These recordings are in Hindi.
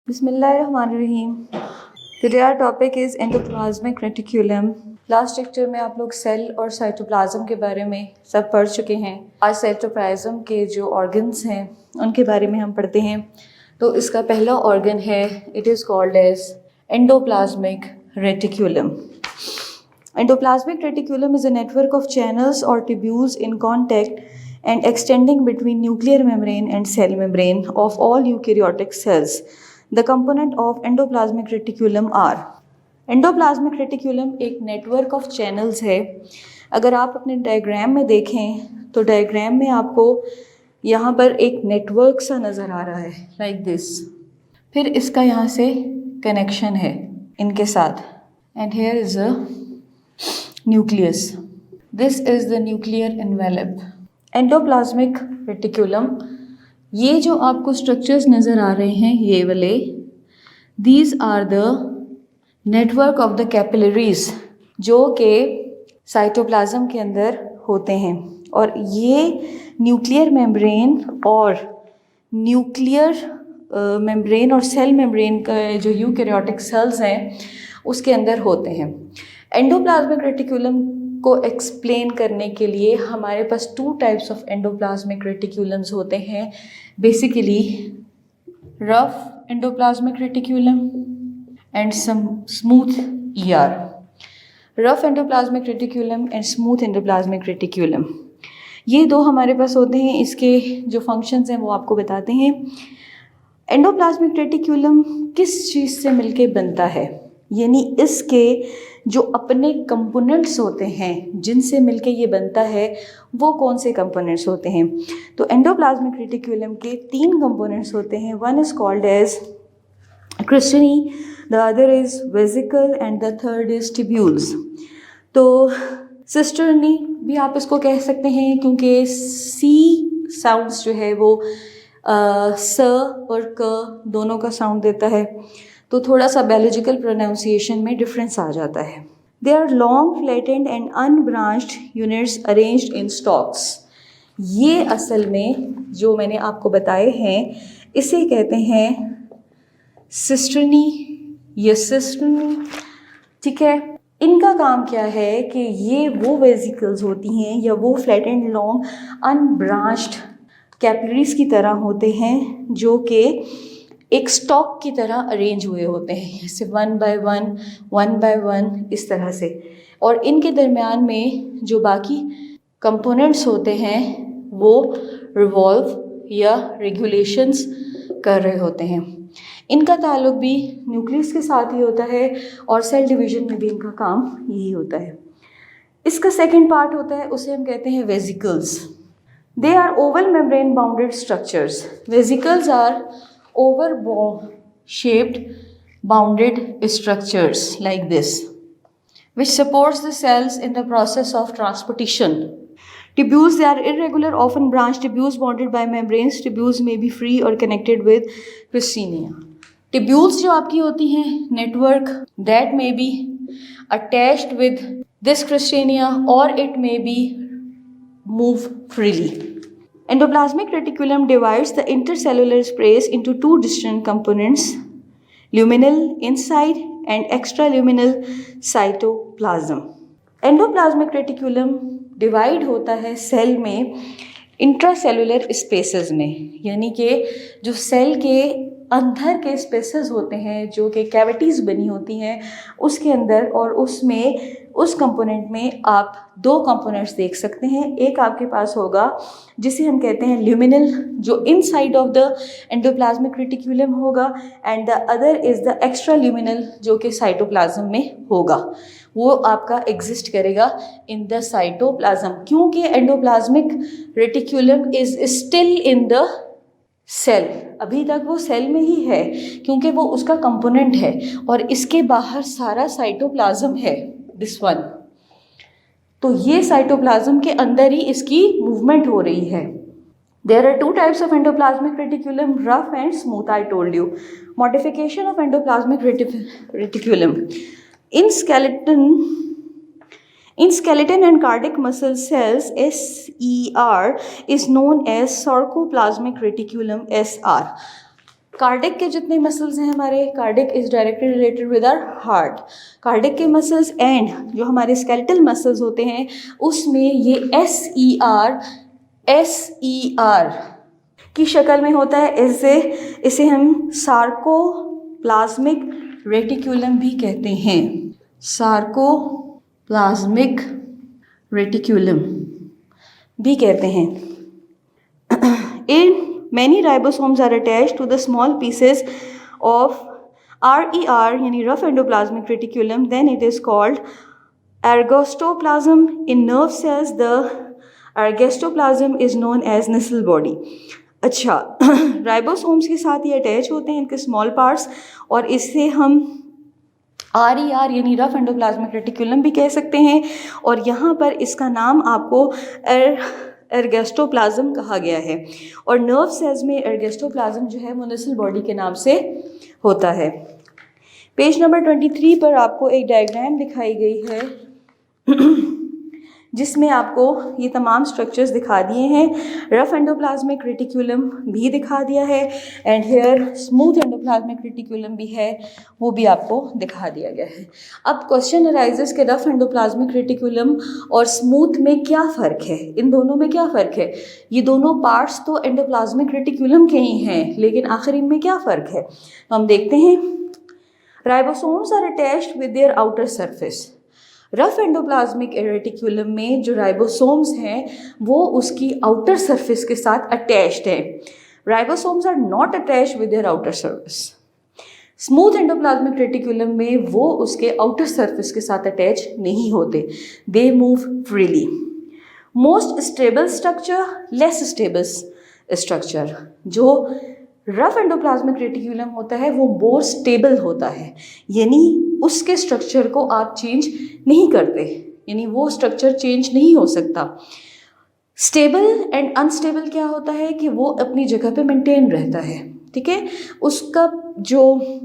बिस्मिल्लाहिर्रहमानिर्रहीम। Today our topic is endoplasmic reticulum। Last lecture में आप लोग सेल और साइटोप्लाज्म के बारे में सब पढ़ चुके हैं। आज साइटोप्लाज्म के जो ऑर्गन्स हैं उनके बारे में हम पढ़ते हैं। तो इसका पहला ऑर्गन है, it is called as endoplasmic reticulum. Endoplasmic reticulum is a network of channels or tubules in contact and extending between nuclear membrane and cell membrane of all eukaryotic cells. The component of endoplasmic reticulum are endoplasmic reticulum एक network of channels है। अगर आप अपने डायग्राम में देखें तो डायग्राम में आपको यहाँ पर एक नेटवर्क सा नज़र आ रहा है like this। फिर इसका यहाँ से कनेक्शन है इनके साथ and here is a nucleus. This is the nuclear envelope. Endoplasmic reticulum, ये जो आपको स्ट्रक्चर्स नज़र आ रहे हैं ये वाले, these are the network of the capillaries जो कि साइटोप्लाज्म के अंदर होते हैं। और ये न्यूक्लियर मेम्ब्रेन और मेम्ब्रेन और सेल मेम्ब्रेन का जो यूकैरियोटिक सेल्स हैं उसके अंदर होते हैं। एंडोप्लाज्मिक रेटिक्यूलम को एक्सप्लेन करने के लिए हमारे पास टू टाइप्स ऑफ एंडोप्लाज्मिक रेटिक्यूलम्स होते हैं। Basically rough endoplasmic reticulum and smooth ER। Rough endoplasmic reticulum and smooth endoplasmic reticulum, ये दो हमारे पास होते हैं। इसके जो फंक्शंस हैं वो आपको बताते हैं। एंडोप्लाज्मिक रेटिक्यूलम किस चीज़ से मिलके बनता है, यानी इसके जो अपने कंपोनेंट्स होते हैं जिनसे मिलके ये बनता है वो कौन से कंपोनेंट्स होते हैं। तो एंडोप्लाज्मिक रेटिक्यूलम के 3 कंपोनेंट्स होते हैं। वन इज़ कॉल्ड एज क्रिस्टनी, the other is vesicle and the third is tubules. तो सिस्टर्नी भी आप इसको कह सकते हैं क्योंकि सी साउंड्स जो है वो स और क दोनों का साउंड देता है, तो थोड़ा सा बायोलॉजिकल प्रोनाउंसिएशन में डिफरेंस आ जाता है। They are long flattened and unbranched units arranged in stacks. ये असल में जो मैंने आपको बताए हैं इसे कहते हैं सिस्टर्नी या सिस्टर्नी, ठीक है। इनका काम क्या है कि ये वो वेसिकल्स होती हैं या वो फ्लैटेंड लॉन्ग अनब्रांच्ड कैपिलरीज की तरह होते हैं जो कि एक स्टॉक की तरह अरेंज हुए होते हैं, जैसे 1 बाय 1 इस तरह से। और इनके दरमियान में जो बाकी कंपोनेंट्स होते हैं वो रिवॉल्व या रेगुलेशंस कर रहे होते हैं। इनका ताल्लुक भी न्यूक्लियस के साथ ही होता है और सेल डिवीजन में भी इनका काम यही होता है। इसका सेकेंड पार्ट होता है, उसे हम कहते हैं vesicles. They are oval membrane bounded structures. Vesicles are oval-shaped bounded structures like this, which supports the cells in the process of transportation. Tubules, they are irregular, often branched tubules bonded by membranes. Tubules may be free or connected with cristina. Tubules जो आपकी होती हैं network, that may be attached with this cristina or it may be move freely. Endoplasmic reticulum divides the intercellular space into 2 distinct components, luminal inside and extraluminal cytoplasm. Endoplasmic reticulum divide होता है सेल में इंट्रासेलुलर स्पेसेस में, यानी कि जो सेल के अंदर के स्पेसेस होते हैं जो कि कैविटीज़ बनी होती हैं उसके अंदर, और उसमें उस कंपोनेंट में आप 2 कंपोनेंट्स देख सकते हैं। एक आपके पास होगा जिसे हम कहते हैं ल्यूमिनल, जो inside of the endoplasmic reticulum होगा, and the other is the extra luminal जो कि साइटोप्लाज्म में होगा। वो आपका एग्जिस्ट करेगा इन द साइटोप्लाज्म, क्योंकि endoplasmic reticulum is still in the cell. अभी तक वो सेल में ही है क्योंकि वो उसका कंपोनेंट है, और इसके बाहर सारा साइटोप्लाज्म है, दिस वन। तो ये साइटोप्लाज्म के अंदर ही इसकी मूवमेंट हो रही है। There are 2 types of endoplasmic reticulum, rough and smooth. I told you. Modification of endoplasmic reticulum in skeleton and cardiac muscle cells, SER is known as sarcoplasmic reticulum, SR. Cardiac के जितने मसल्स हैं हमारे, cardiac is directly related with our heart. Cardiac के मसल्स एंड जो हमारे स्केलेटल मसल्स होते हैं उसमें ये एस ई आर की शक्ल में होता है। इसे हम सार्कोप्लाज्मिक रेटिक्यूलम भी कहते हैं। सार्कोप्लाज्मिक रेटिक्यूलम भी कहते हैं। इन many ribosomes are attached to the small pieces of RER यानी rough endoplasmic reticulum, then it is called ergostoplasm. In nerve cells the ergostoplasm is known as Nissl body. अच्छा, राइबोसोम्स के साथ ये अटैच होते हैं इनके स्मॉल पार्ट्स, और इसे हम RER यानी रफ एंडोप्लाज्मिक रेटिकुलम भी कह सकते हैं। और यहाँ पर इसका नाम आपको एर्गोस्टोप्लाज्म कहा गया है। और नर्व सेल्स में एर्गोस्टोप्लाज्म जो है वो निसल बॉडी के नाम से होता है। पेज नंबर 23 पर आपको एक डायग्राम दिखाई गई है जिसमें आपको ये तमाम स्ट्रक्चर्स दिखा दिए हैं। रफ एंडोप्लाज्मिक रेटिकुलम भी दिखा दिया है and here smooth endoplasmic reticulum भी है, वो भी आपको दिखा दिया गया है। अब क्वेश्चन अराइजेस के रफ एंडोप्लाज्मिक रेटिकुलम और स्मूथ में क्या फ़र्क है, इन दोनों में क्या फ़र्क है। ये दोनों पार्ट्स तो एंडोप्लाज्मिक रेटिकुलम के ही हैं, लेकिन आखिर इनमें क्या फ़र्क है तो हम देखते हैं। Ribosomes are attached with their outer surface. Rough endoplasmic reticulum में जो राइबोसोम्स हैं वो उसकी आउटर सरफेस के साथ अटैच्ड है। Ribosomes are not attached with their outer surface. Smooth endoplasmic reticulum में वो उसके आउटर सरफेस के साथ अटैच नहीं होते, they move freely. Most stable structure, less stable structure. जो रफ एंडोप्लाज्मिक रेटिकुलम होता है वो मोर स्टेबल होता है, यानी उसके स्ट्रक्चर को आप चेंज नहीं करते, यानी वो स्ट्रक्चर चेंज नहीं हो सकता। स्टेबल एंड अनस्टेबल क्या होता है कि वो अपनी जगह पे मेंटेन रहता है, ठीक है। उसका जो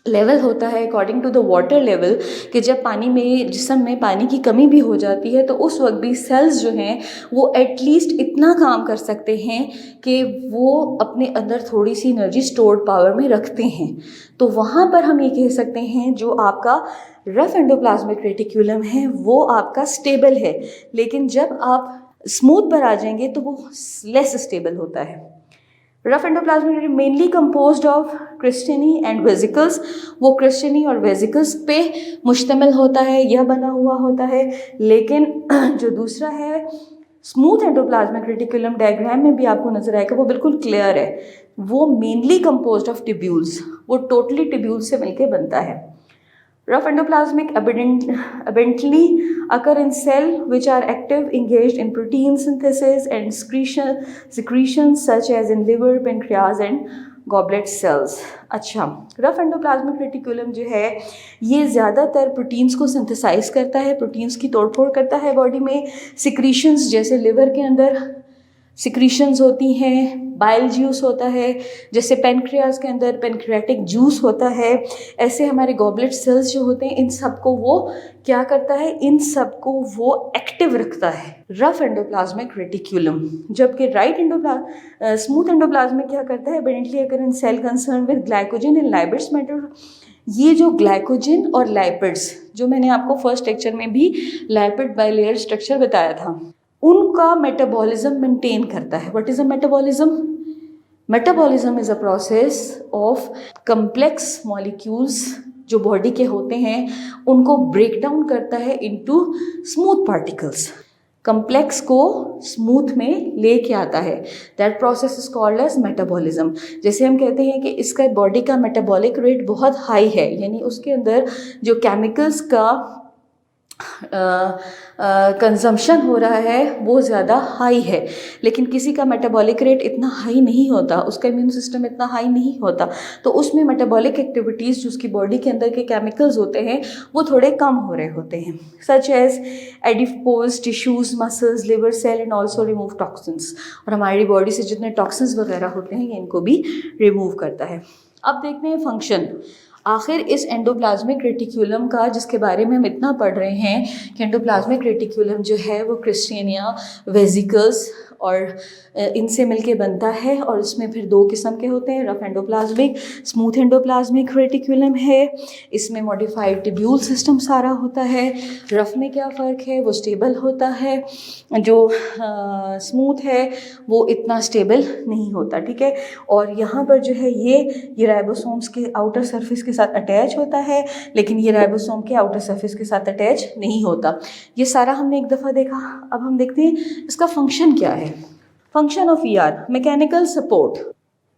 लेवल होता है according to the water level, कि जब पानी में जिस्म में पानी की कमी भी हो जाती है तो उस वक्त भी सेल्स जो हैं वो एटलीस्ट इतना काम कर सकते हैं कि वो अपने अंदर थोड़ी सी एनर्जी स्टोर्ड पावर में रखते हैं। तो वहाँ पर हम ये कह सकते हैं जो आपका रफ एंडोप्लाज्मिक रेटिकुलम है वो आपका स्टेबल है, लेकिन जब आप स्मूथ पर आ जाएंगे तो वो लेस स्टेबल होता है। Rough endoplasmic mainly composed of क्रिस्टनी एंड वेसिकल्स, वो क्रिस्टनी और वेसिकल्स पे मुश्तमिल होता है, यह बना हुआ होता है। लेकिन जो दूसरा है स्मूथ एंडोप्लाज्मिक रेटिकुलम, डायग्राम में भी आपको नजर आएगा, वो बिल्कुल क्लियर है, वो मेनली कंपोज्ड ऑफ ट्यूब्यूल्स, वो टोटली ट्यूब्यूल्स से मिलके बनता है। Rough endoplasmic abundantly occur in cell which are active engaged in protein synthesis and secretions such as in liver, pancreas and goblet cells। अच्छा, रफ एंडोप्लाज्मिक रेटिकुलम जो है ये ज़्यादातर प्रोटीन्स को सिंथेसाइज करता है, प्रोटीन्स की तोड़फोड़ करता है बॉडी में। सिक्रीशंस जैसे लिवर के अंदर सिक्रीशंस होती हैं, बाइल जूस होता है, जैसे पेनक्रियाज के अंदर पेनक्रियाटिक जूस होता है, ऐसे हमारे गॉबलेट सेल्स जो होते हैं इन सबको वो क्या करता है, इन सबको वो एक्टिव रखता है रफ एंडोप्लाज्मिक रेटिकुलम। जबकि स्मूथ एंडोप्लाज्मिक क्या करता है, abundantly occur in cell concern with glycogen and lipids matter. ये जो ग्लाइकोजन और लाइपिड्स जो मैंने आपको फर्स्ट लेक्चर में भी लाइपिड बाइलेयर स्ट्रक्चर बताया था, उनका मेटाबॉलिज्म मेंटेन करता है। What is a metabolism? Metabolism is a process of complex molecules जो बॉडी के होते हैं उनको ब्रेक डाउन करता है इनटू स्मूथ पार्टिकल्स, कम्प्लेक्स को स्मूथ में लेके आता है। That process is called as metabolism. जैसे हम कहते हैं कि इसका बॉडी का मेटाबॉलिक रेट बहुत हाई है, यानी उसके अंदर जो केमिकल्स का कंजम्पशन हो रहा है वो ज़्यादा हाई है, लेकिन किसी का मेटाबॉलिक रेट इतना हाई नहीं होता, उसका इम्यून सिस्टम इतना हाई नहीं होता, तो उसमें मेटाबॉलिक एक्टिविटीज़ जो उसकी बॉडी के अंदर के केमिकल्स होते हैं वो थोड़े कम हो रहे होते हैं, such as adipose tissues, muscles, liver cell and also remove toxins. और हमारी बॉडी से जितने टॉक्सिन्स वगैरह होते हैं इनको भी रिमूव करता है। अब देखते हैं फंक्शन। आखिर इस एंडोप्लाज्मिक रेटिकुलम का, जिसके बारे में हम इतना पढ़ रहे हैं कि एंडोप्लाज्मिक रेटिकुलम जो है वो क्रिस्टेनिया, वेसिकल्स और इनसे मिलके बनता है। और इसमें फिर दो किस्म के होते हैं, rough endoplasmic, smooth endoplasmic reticulum है। इसमें मॉडिफाइड टिब्यूल सिस्टम सारा होता है। रफ में क्या फ़र्क है, वो स्टेबल होता है, जो स्मूथ है वो इतना स्टेबल नहीं होता, ठीक है। और यहाँ पर जो है ये राइबोसोम्स के आउटर सरफेस के साथ अटैच होता है, लेकिन ये राइबोसोम के आउटर सरफेस के साथ अटैच नहीं होता। ये सारा हमने एक दफ़ा देखा। अब हम देखते हैं इसका फंक्शन क्या है। Function of ER, mechanical support.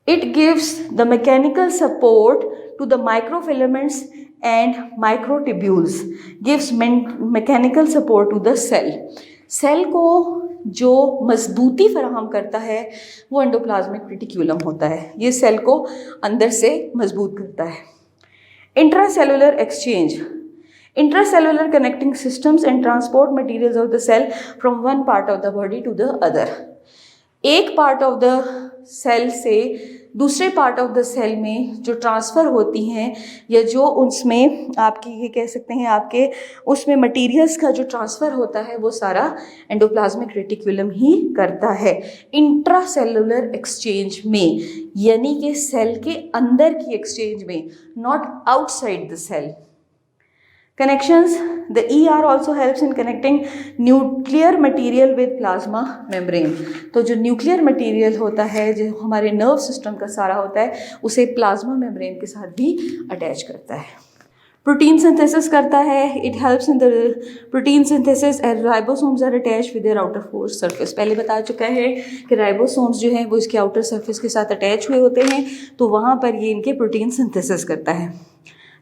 It gives the mechanical support to the microfilaments and microtubules, gives mechanical support to the cell. Cell को जो मजबूती फराहम करता है वो एंडोप्लाज्मिक रेटिकुलम होता है। ये सेल को अंदर से मजबूत करता है। Intracellular exchange, intracellular connecting systems and transport materials of the cell from one part of the body to the other. एक पार्ट ऑफ द सेल से दूसरे पार्ट ऑफ द सेल में जो ट्रांसफ़र होती हैं, या जो उसमें आपकी ये कह सकते हैं आपके उसमें मटेरियल्स का जो ट्रांसफ़र होता है, वो सारा एंडोप्लाज्मिक रेटिकुलम ही करता है। इंट्रासेलुलर एक्सचेंज में, यानी कि सेल के अंदर की एक्सचेंज में, not outside the cell. Connections, the ER also helps in connecting nuclear material with plasma membrane। तो जो न्यूक्लियर मटेरियल होता है, जो हमारे नर्व सिस्टम का सारा होता है, उसे प्लाज्मा मेम्ब्रेन के साथ भी अटैच करता है। प्रोटीन सिंथेसिस करता है। It helps in the protein synthesis and ribosomes are attach with their outer for surface. पहले बता चुका है कि राइबोसोम्स जो हैं वो इसके आउटर सरफेस के साथ अटैच हुए होते हैं, तो वहाँ पर ये इनके प्रोटीन सिंथेसिस करता है।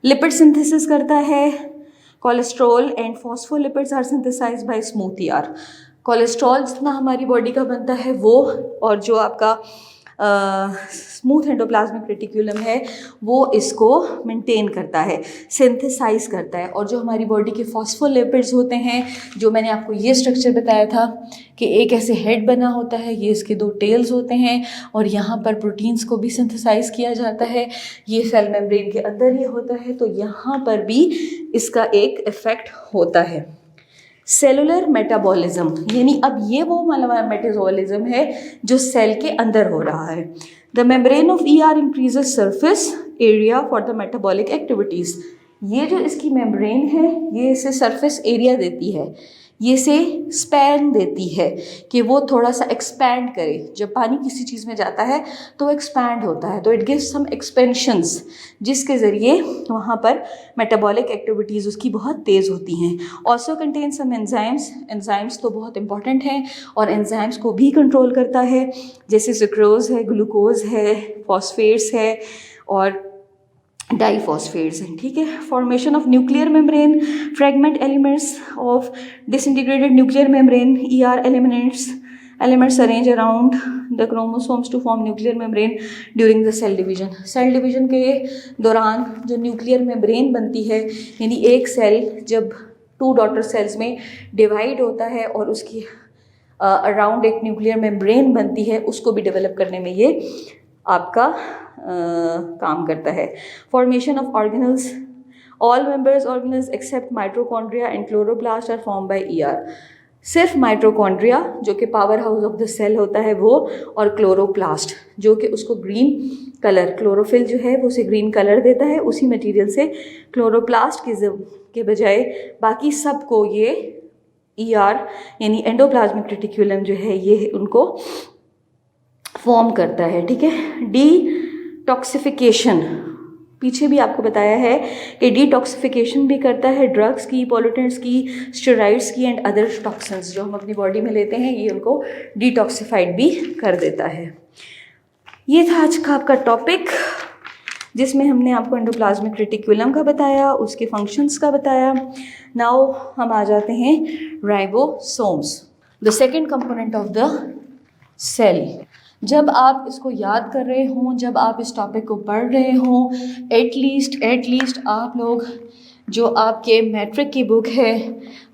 लिपिड सिंथेसिस करता है। Cholesterol and phospholipids are synthesized by smooth ER. Cholesterol जितना हमारी बॉडी का बनता है वो, और जो आपका स्मूथ एंडोप्लाज्मिक रेटिकुलम है वो इसको मेंटेन करता है, सिंथेसाइज करता है। और जो हमारी बॉडी के फॉस्फोलिपिड्स होते हैं, जो मैंने आपको ये स्ट्रक्चर बताया था कि एक ऐसे हेड बना होता है, ये इसके दो टेल्स होते हैं, और यहाँ पर प्रोटीन्स को भी सिंथेसाइज किया जाता है। ये सेल मेम्ब्रेन के अंदर ही होता है, तो यहाँ पर भी इसका एक इफ़ेक्ट होता है। सेलुलर मेटाबॉलिज्म, यानी अब ये वो मेटाबॉलिज्म है जो सेल के अंदर हो रहा है। The membrane of ER increases surface area for the metabolic activities. ये जो इसकी मेम्ब्रेन है, ये इसे सरफेस एरिया देती है, ये इसे स्पैन देती है कि वो थोड़ा सा एक्सपैंड करे। जब पानी किसी चीज़ में जाता है तो एक्सपैंड होता है, तो इट गिव्स सम एक्सपेंशंस, जिसके ज़रिए वहाँ पर मेटाबॉलिक एक्टिविटीज़ उसकी बहुत तेज़ होती हैं। Also contain some enzymes. Enzymes तो बहुत इंपॉर्टेंट हैं और एंजाइम्स को भी कंट्रोल करता है, जैसे सुक्रोज है, ग्लूकोज है, फॉस्फेट्स है और डाइफॉस्फेट्स हैं, ठीक है। Formation of nuclear membrane, fragment elements of disintegrated nuclear membrane, ER elements arrange around the chromosomes to form nuclear membrane during the cell division. Cell division के दौरान जो न्यूक्लियर मेम्ब्रेन बनती है, यानी एक सेल जब 2 डॉटर सेल्स में डिवाइड होता है और उसकी अराउंड एक न्यूक्लियर मेम्ब्रेन बनती है, उसको भी डेवलप करने में ये आपका काम करता है। Formation of organelles, all members organelles except mitochondria and chloroplast are form by ER. सिर्फ माइटोकॉन्ड्रिया जो कि power house of the cell होता है वो, और क्लोरोप्लास्ट जो कि उसको ग्रीन कलर, क्लोरोफिल जो है वो उसे ग्रीन कलर देता है, उसी मटेरियल से क्लोरोप्लास्ट के बजाय बाकी सब को ये ईआर यानी एंडोप्लाज्मिक रेटिकुलम जो है ये उनको फॉर्म करता है, ठीक है। डिटॉक्सिफिकेशन, पीछे भी आपको बताया है कि डिटॉक्सिफिकेशन भी करता है ड्रग्स की, पॉल्यूटेंट्स की, स्टेरॉइड्स की एंड अदर टॉक्सिन्स जो हम अपनी बॉडी में लेते हैं, ये उनको डिटॉक्सिफाइड भी कर देता है। ये था आज का आपका टॉपिक, जिसमें हमने आपको एंडोप्लाज्मिक रेटिकुलम का बताया, उसके फंक्शंस का बताया। नाउ हम आ जाते हैं ribosomes, the second component of the cell. जब आप इसको याद कर रहे हों, जब आप इस टॉपिक को पढ़ रहे हों, एटलीस्ट आप लोग जो आपके मैट्रिक की बुक है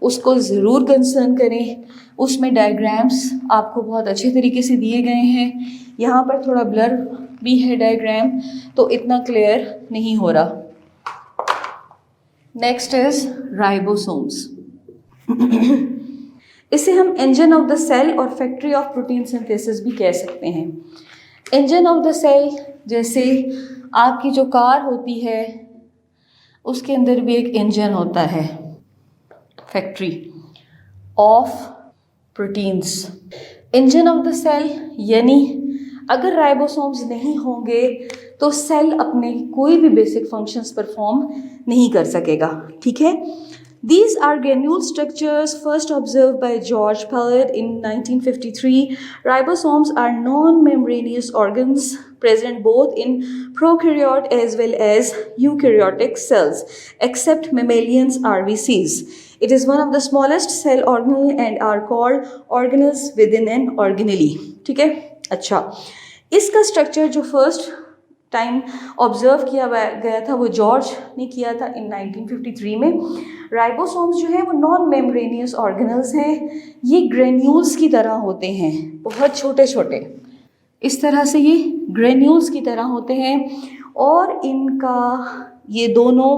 उसको ज़रूर कंसर्न करें। उसमें डायग्राम्स आपको बहुत अच्छे तरीके से दिए गए हैं। यहाँ पर थोड़ा ब्लर भी है डायग्राम, तो इतना क्लियर नहीं हो रहा। Next is ribosomes. इसे हम इंजन ऑफ द सेल और फैक्ट्री ऑफ प्रोटीन सिंथेसिस भी कह सकते हैं। इंजन ऑफ द सेल, जैसे आपकी जो कार होती है उसके अंदर भी एक इंजन होता है, factory of proteins. Engine of the cell यानी अगर राइबोसोम्स नहीं होंगे तो सेल अपने कोई भी बेसिक फंक्शंस परफॉर्म नहीं कर सकेगा, ठीक है। These are granule structures first observed by George Palade in 1953. Ribosomes are non-membranous organs present both in prokaryote as well as eukaryotic cells, except mammalian RBCs. It is one of the smallest cell organelle and are called organelles within an organelle. ठीक है, अच्छा, इसका स्ट्रक्चर जो फर्स्ट टाइम ऑब्जर्व किया गया था वो जॉर्ज ने किया था इन 1953 में। राइबोसोम्स जो है वो नॉन मेम्ब्रेनियस ऑर्गेनल्स हैं, ये ग्रेन्यूल्स की तरह होते हैं, बहुत छोटे छोटे, इस तरह से ये ग्रेन्यूल्स की तरह होते हैं और इनका ये दोनों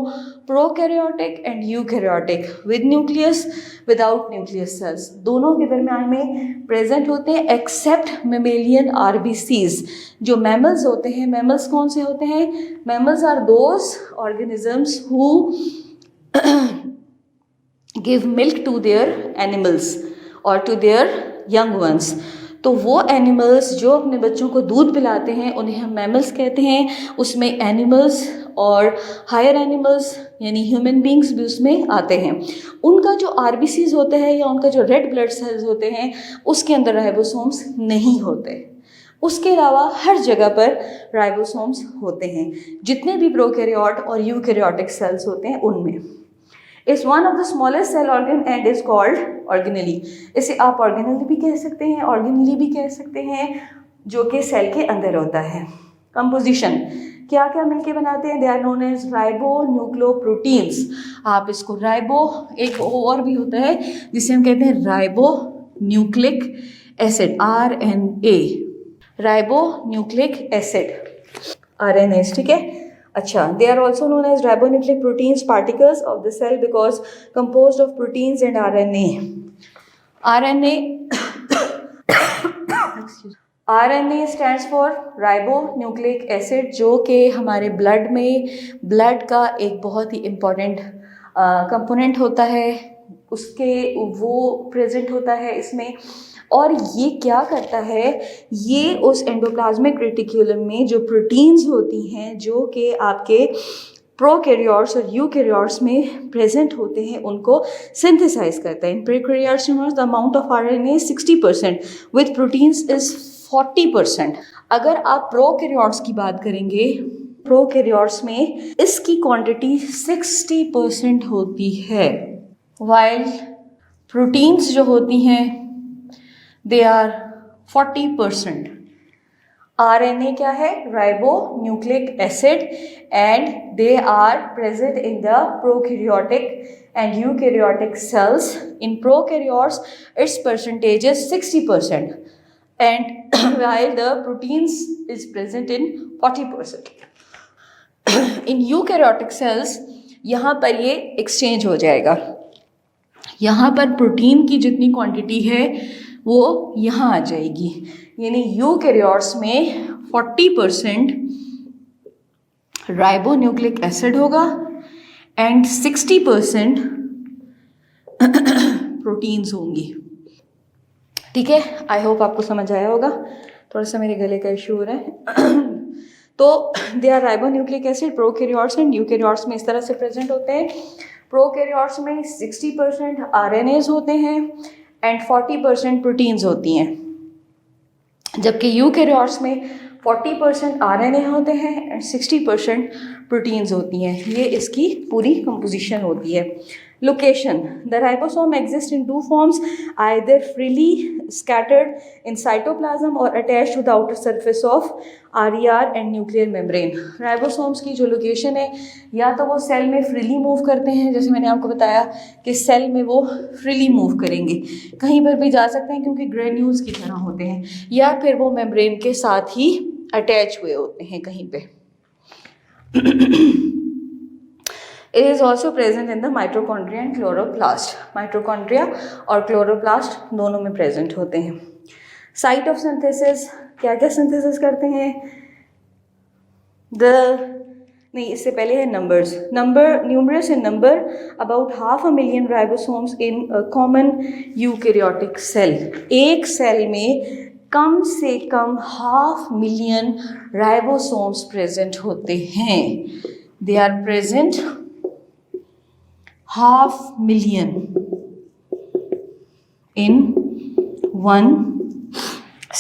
prokaryotic and eukaryotic with nucleus without nucleus cells दोनों के दरम्यान में प्रेजेंट होते हैं, एक्सेप्ट मेमेलियन आरबीसीज। जो मैमल्स होते हैं, मैमल्स कौन से होते हैं? Mammals are those organisms who give milk to their animals और टू देयर यंग वंस। तो वो एनिमल्स जो अपने बच्चों को दूध पिलाते हैं उन्हें हम मैमल्स कहते हैं। उसमें एनिमल्स और हायर एनिमल्स यानी ह्यूमन बींग्स भी उसमें आते हैं। उनका जो आरबीसीज होता है या उनका जो रेड ब्लड सेल्स होते हैं उसके अंदर राइबोसोम्स नहीं होते। उसके अलावा हर जगह पर राइबोसोम्स होते हैं, जितने भी प्रोकैरियोट और यूकैरियोटिक सेल्स होते हैं उनमें। Is one of the smallest cell organ and is called organelle. इसे आप ऑर्गेनेली भी कह सकते हैं, ऑर्गेनेली भी कह सकते हैं, जो कि सेल के अंदर होता है। कंपोजिशन क्या क्या मिलके बनाते हैं? They are known as ribonucleoproteins. आप इसको राइबो, एक और भी होता है जिसे हम कहते हैं ribo nucleic acid, RNA, ribo nucleic acid, RNAs, ठीक है। अच्छा, they are also known as ribonucleic proteins, particles of the cell because composed of proteins and RNA. RNA stands for ribonucleic acid, जो कि हमारे ब्लड में, ब्लड का एक बहुत ही इम्पॉर्टेंट कंपोनेंट होता है, उसके वो प्रेजेंट होता है इसमें। और ये क्या करता है, ये उस एंडोप्लाज्मिक रेटिक्यूलम में जो प्रोटीन्स होती हैं जो कि आपके प्रोकैरियोट्स और यूकैरियोट्स में प्रेजेंट होते हैं उनको सिंथेसाइज करता है। In prokaryotes the amount of RNA 60%, with proteins is 40%। अगर आप प्रोकैरियोट्स की बात करेंगे, प्रोकैरियोट्स में इसकी क्वांटिटी 60% होती है, वाइल प्रोटीन्स जो होती हैं they are 40%. RNA क्या है? Ribonucleic acid, and they are present in the prokaryotic and eukaryotic cells. In prokaryotes, its percentage is 60%, and while the proteins is present in 40%. In eukaryotic cells, यहाँ पर ये एक्सचेंज हो जाएगा। यहाँ पर प्रोटीन की जितनी क्वांटिटी है वो यहाँ आ जाएगी, यानी यूकैरियोट्स में 40% राइबोन्यूक्लिक एसिड होगा एंड 60% प्रोटीन्स होंगी। ठीक है, आई होप आपको समझ आया होगा। थोड़ा सा मेरे गले का इशू हो रहा है। तो they are ribonucleic acid, prokaryotes and eukaryotes में इस तरह से प्रेजेंट होते हैं। प्रोकैरियोट्स में 60% RNAs होते हैं एंड 40% प्रोटीन्स होती हैं, जबकि यूकैरियोट्स में 40% RNA होते हैं एंड 60% प्रोटीन्स होती हैं। ये इसकी पूरी कंपोजिशन होती है। Location, the ribosome exist in two forms, either freely scattered in cytoplasm और attached to the outer surface of RER and nuclear membrane. Ribosomes की जो लोकेशन है, या तो वो सेल में फ्रीली मूव करते हैं, जैसे मैंने आपको बताया कि सेल में वो फ्रीली मूव करेंगे, कहीं पर भी जा सकते हैं क्योंकि ग्रेन्यूल्स की तरह होते हैं, या फिर वो मेम्ब्रेन के साथ ही अटैच हुए होते हैं कहीं पे। It is also present in the mitochondria and chloroplast. Mitochondria और chloroplast दोनों में present होते हैं. Site of synthesis, क्या क्या synthesis करते हैं? नहीं, इससे पहले है numbers. Numerous in number, about 500,000 ribosomes in a common eukaryotic cell. एक सेल में कम से कम 500,000 राइबोसोम्स प्रेजेंट होते हैं. They are present 500,000 in one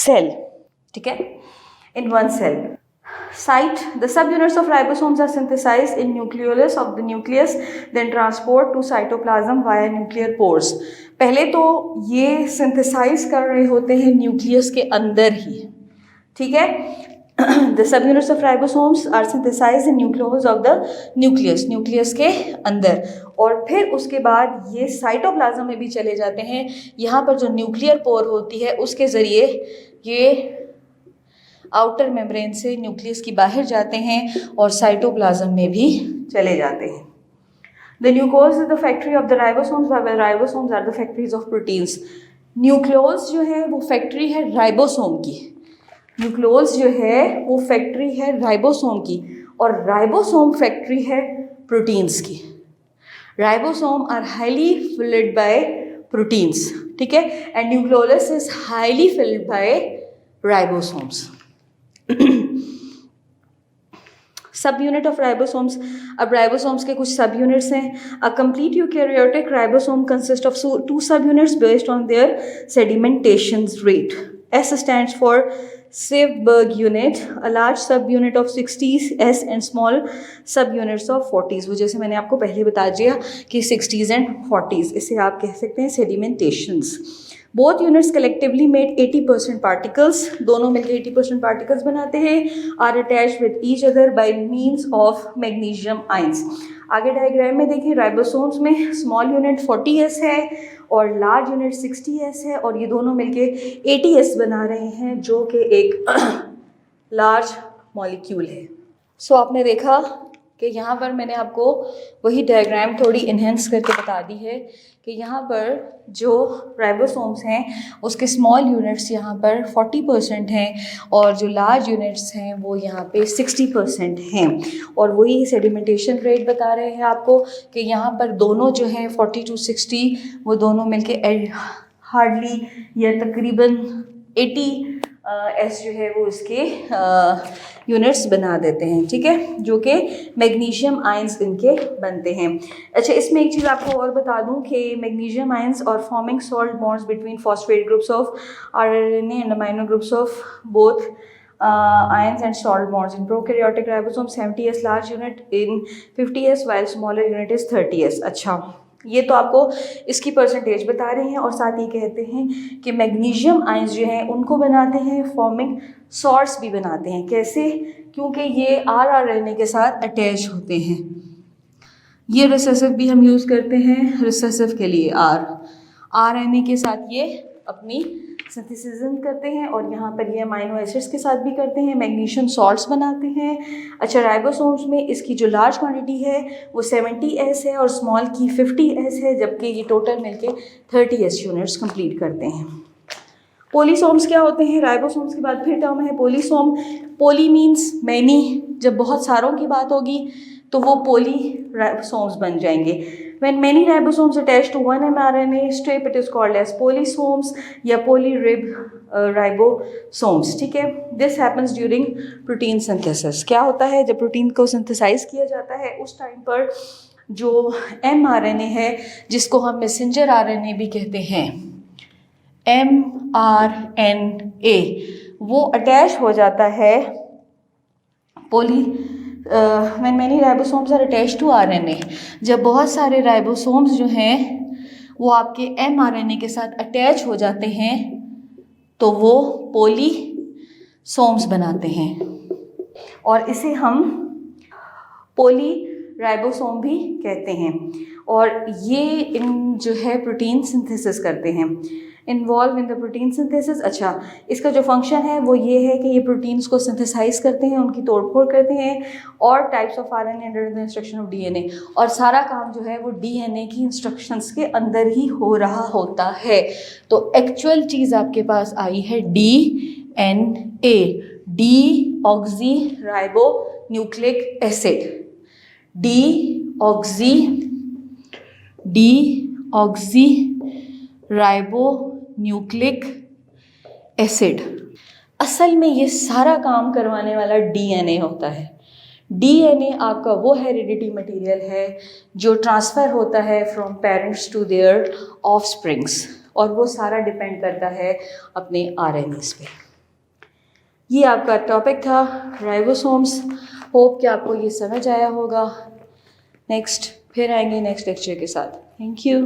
cell. ठीक है, in one cell. Site, the subunits of ribosomes are synthesized in nucleolus of the nucleus, then transport to cytoplasm via nuclear pores. पहले तो ये synthesize कर रहे होते हैं न्यूक्लियस के अंदर ही. ठीक है, the subunits of ribosomes are synthesized in nucleolus of the nucleus, nucleus के अंदर, और फिर उसके बाद ये साइटोप्लाज्म में भी चले जाते हैं. यहाँ पर जो न्यूक्लियर पोर होती है उसके ज़रिए ये आउटर मेम्ब्रेन से न्यूक्लियस की बाहर जाते हैं और साइटोप्लाज्म में भी चले जाते हैं. The nucleus is the factory of the ribosomes, while ribosomes are the factories of proteins. Nucleus जो है वो फैक्ट्री है राइबोसोम की. न्यूक्लियस जो है वो फैक्ट्री है राइबोसोम की, और राइबोसोम फैक्ट्री है प्रोटीन्स की. Ribosome are highly filled by proteins. ठीक है, and nucleolus is highly filled by ribosomes. Subunit of ribosomes. अब राइबोसोम्स के कुछ सब यूनिट्स हैं. A complete eukaryotic ribosome consist of 2 subunits based on their sedimentation rate. S stands for Sivberg unit, a large subunit of 60s S and small subunits of 40s. वो जैसे मैंने आपको पहले बता दिया कि 60s and 40s, इसे आप कह सकते हैं sedimentations. Both units collectively made 80% particles. दोनों मिलकर 80% particles बनाते हैं. Are attached with each other by means of magnesium ions. आगे डायग्राम में देखिए, राइबोसोम्स में स्मॉल यूनिट 40S है और लार्ज यूनिट 60S है, और ये दोनों मिलके 80S बना रहे हैं जो कि एक लार्ज मॉलिक्यूल है. सो आपने देखा कि यहाँ पर मैंने आपको वही डायग्राम थोड़ी इन्हेंस करके बता दी है कि यहाँ पर जो राइबोसोम्स हैं उसके स्मॉल यूनिट्स यहाँ पर 40% हैं और जो लार्ज यूनिट्स हैं वो यहाँ पे 60% हैं. और वही सेडिमेंटेशन रेट बता रहे हैं आपको कि यहाँ पर दोनों जो हैं 40 to 60 वो दोनों मिलके हार्डली या तकरीबन 80S जो है वो इसके यूनिट्स बना देते हैं. ठीक है, जो कि मैग्नीशियम आयंस इनके बनते हैं. अच्छा, इसमें एक चीज़ आपको और बता दूं कि मैग्नीशियम आयंस और forming salt bonds between phosphate groups of RNA and amino groups of both ions and salt bonds. In prokaryotic ribosome 70S large unit, in 50S while smaller unit is 30S. अच्छा, ये तो आपको इसकी परसेंटेज बता रहे हैं और साथ ही कहते हैं कि मैग्नीशियम आयंस जो हैं उनको बनाते हैं, फॉर्मिंग सॉल्ट्स भी बनाते हैं. कैसे? क्योंकि ये RNA के साथ अटैच होते हैं. ये रिसेसिव भी हम यूज़ करते हैं रिसेसिव के लिए. RNA के साथ ये अपनी सिंथेसिस करते हैं और यहाँ पर ये अमाइनो एसिड्स के साथ भी करते हैं, मैग्नीशियम सॉल्ट्स बनाते हैं. अच्छा, राइबोसोम्स में इसकी जो लार्ज क्वांटिटी है वो 70S है और स्मॉल की 50S है, जबकि ये टोटल मिलके 30S यूनिट्स कंप्लीट करते हैं. पोलीसोम्स क्या होते हैं? राइबोसोम्स के बाद फिर टर्म है पोलीसोम. पोली मीन्स मैनी. जब बहुत सारों की बात होगी तो वो पोली राइबोसोम्स बन जाएंगे. When many ribosomes attach to one mRNA strip, it is called as polysomes या polyrib ribosomes. ठीक है, this happens during protein synthesis. क्या होता है जब प्रोटीन को सिंथेसाइज किया जाता है उस टाइम पर जो mRNA है जिसको हम मैसेंजर RNA भी कहते हैं, mRNA, वो अटैच हो जाता है when many ribosomes are attached to RNA. जब बहुत सारे राइबोसोम्स जो हैं वो आपके mRNA के साथ अटैच हो जाते हैं तो वो पोलीसोम्स बनाते हैं और इसे हम पोली राइबोसोम भी कहते हैं. और ये जो है प्रोटीन सिंथेसिस करते हैं, involve in the protein synthesis. अच्छा, इसका जो फंक्शन है वो ये है कि ये प्रोटीन्स को सिंथेसाइज करते हैं, उनकी तोड़फोड़ करते हैं, और types of RNA under the instruction of DNA, और सारा काम जो है वो डीएनए की इंस्ट्रक्शंस के अंदर ही हो रहा होता है। तो एक्चुअल चीज़ आपके पास आई है DNA, D oxy ribo nucleic acid, D oxy ribo nucleic acid. असल में ये सारा काम करवाने वाला डीएनए होता है। डीएनए आपका वो हेरिडिटी मटेरियल है जो ट्रांसफ़र होता है from parents to their offsprings, और वो सारा डिपेंड करता है अपने आरएनएस पे। ये आपका टॉपिक था राइबोसोम्स। होप कि आपको ये समझ आया होगा। नेक्स्ट फिर आएंगे नेक्स्ट लेक्चर के साथ। Thank you.